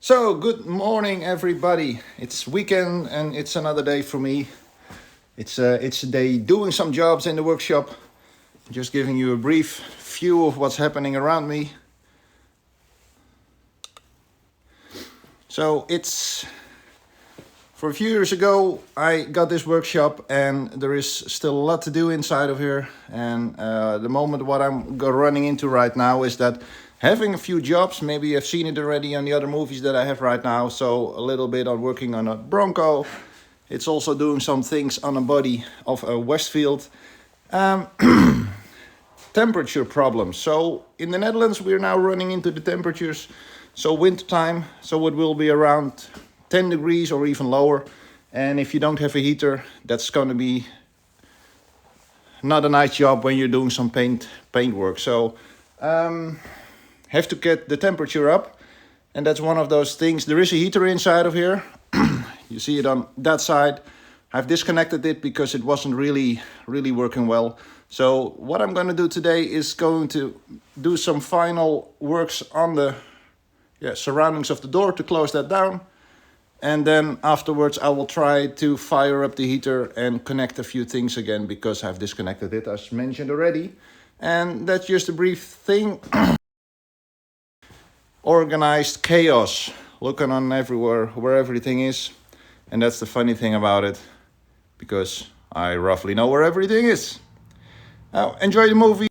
So, good morning, everybody. It's weekend and it's another day for me. It's a day doing some jobs in the workshop. Just giving you a brief view of what's happening around me. So, it's for a few years ago I got this workshop, and there is still a lot to do inside of here. And the moment what I'm running into right now is that having a few jobs, maybe you've seen it already on the other movies that I have right now. So a little bit on working on a Bronco. It's also doing some things on a body of a Westfield. Temperature problems. So in the Netherlands, we're now running into the temperatures. So winter time, so it will be around 10 degrees or even lower. And if you don't have a heater, that's going to be not a nice job when you're doing some paint work. So have to get the temperature up, and that's one of those things. There is a heater inside of here. You see it on that side. I've disconnected it because it wasn't really working well. So what I'm going to do today is going to do some final works on the surroundings of the door to close that down. And then afterwards I will try to fire up the heater and connect a few things again, because I've disconnected it, as mentioned already. And that's just a brief thing. Organized chaos, looking on everywhere where everything is. And that's the funny thing about it, because I roughly know where everything is. Now, enjoy the movie.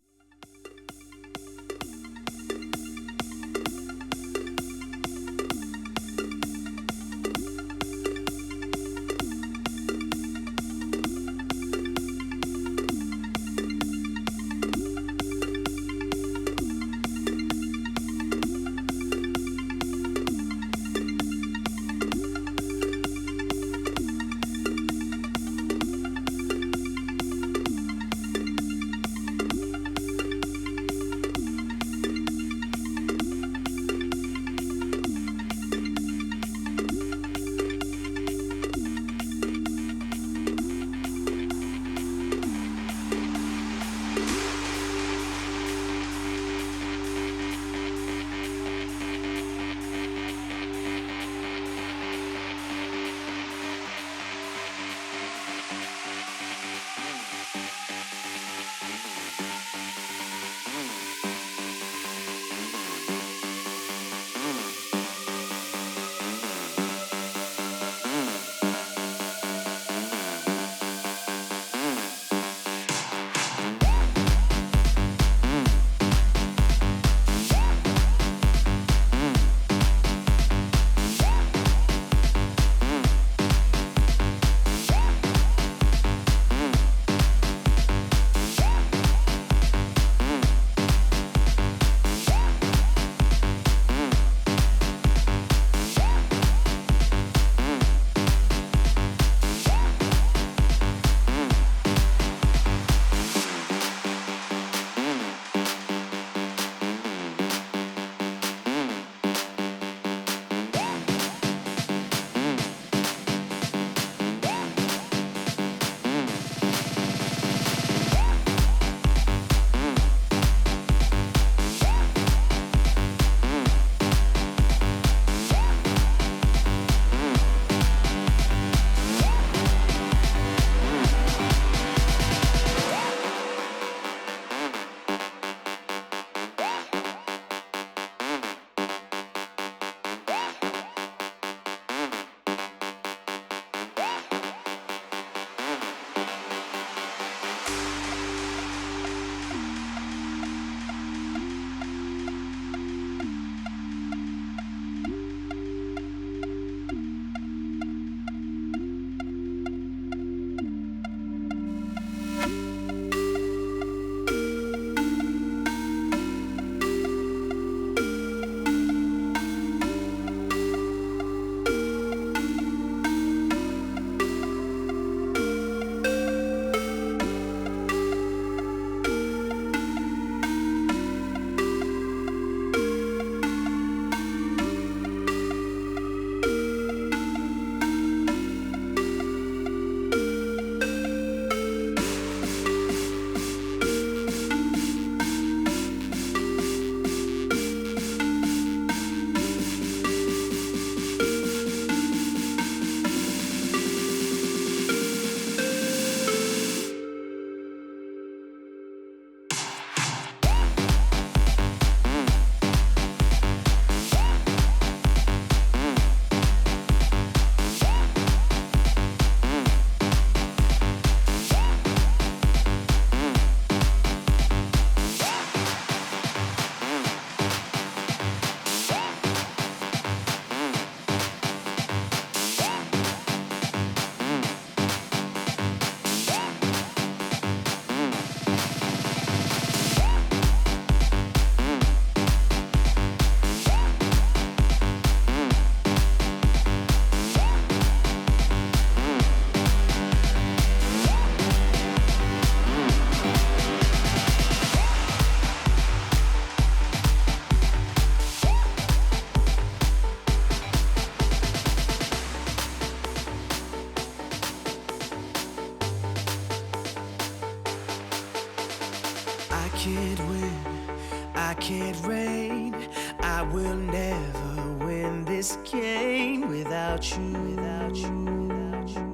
can't rain. I will never win this game without you, without you, without you,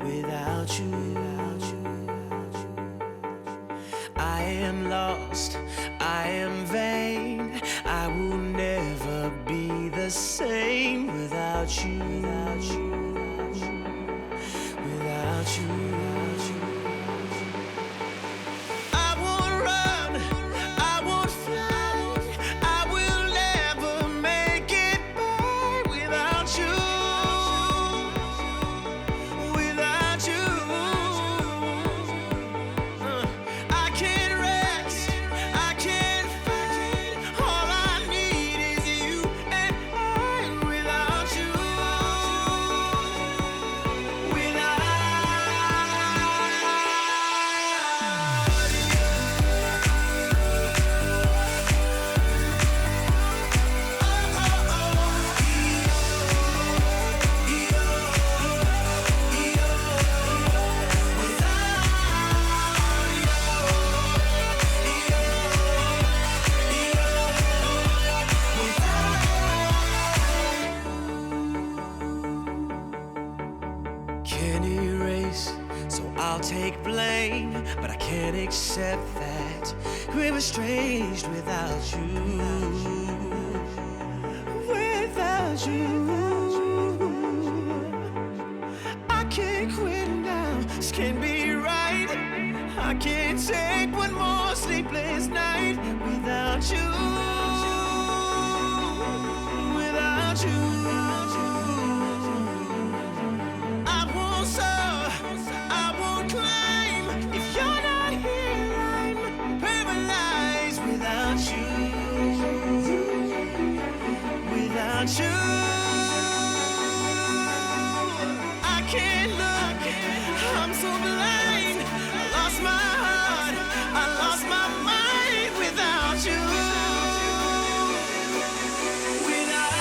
without you, without you. I am lost, I am vain. I will never be the same without you, without you, without you, without you. I won't run, I won't fly. I will never make it by without you, without you. I can't rest, I can't fight. All I need is you and I without you, without Can't erase, so I'll take blame. But I can't accept that we're estranged without you, without you. I can't quit now, this can't be right. I can't take one more sleepless night without you, without you. I won't soar, I won't climb. If you're not here, I'm paralyzed without you, without you. I can't look, I'm so blind. I lost my heart, I lost my mind without you, without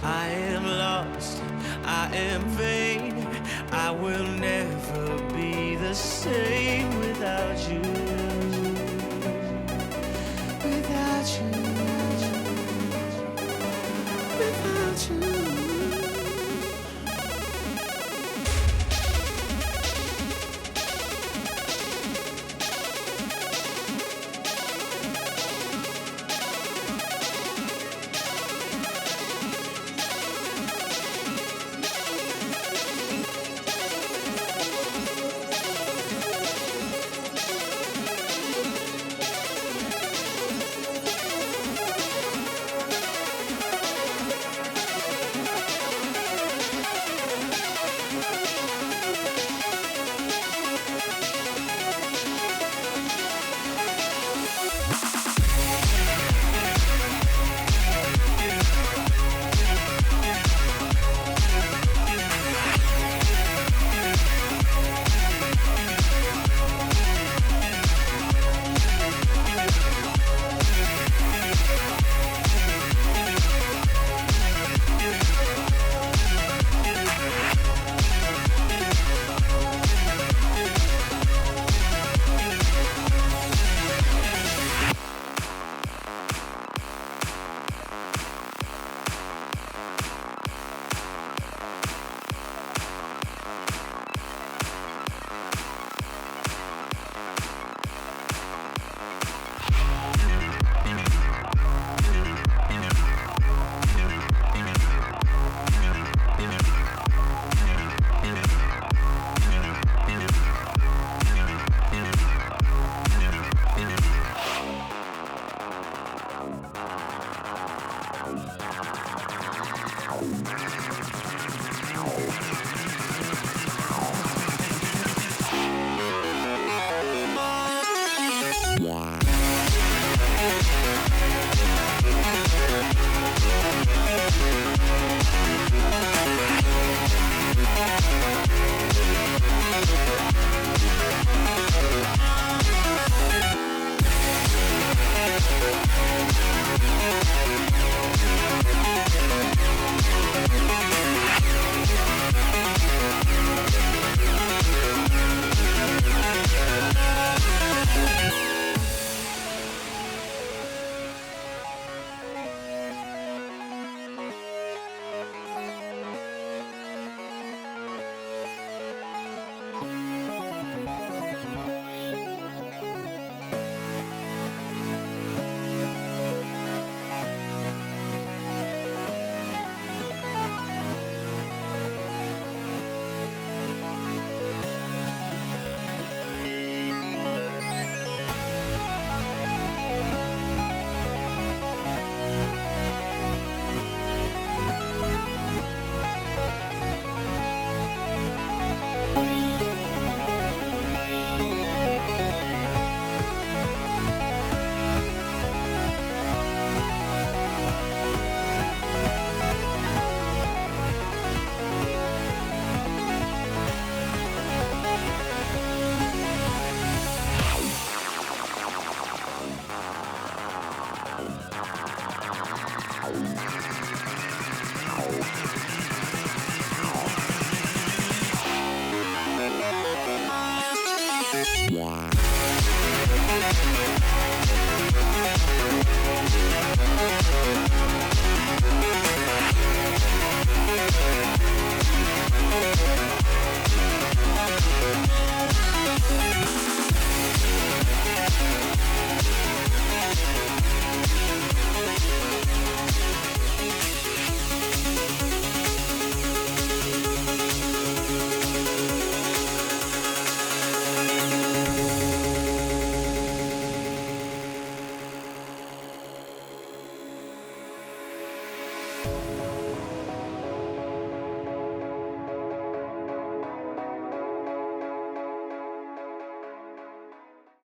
I am lost, I am vain. I will never be the same without you, without you, without you.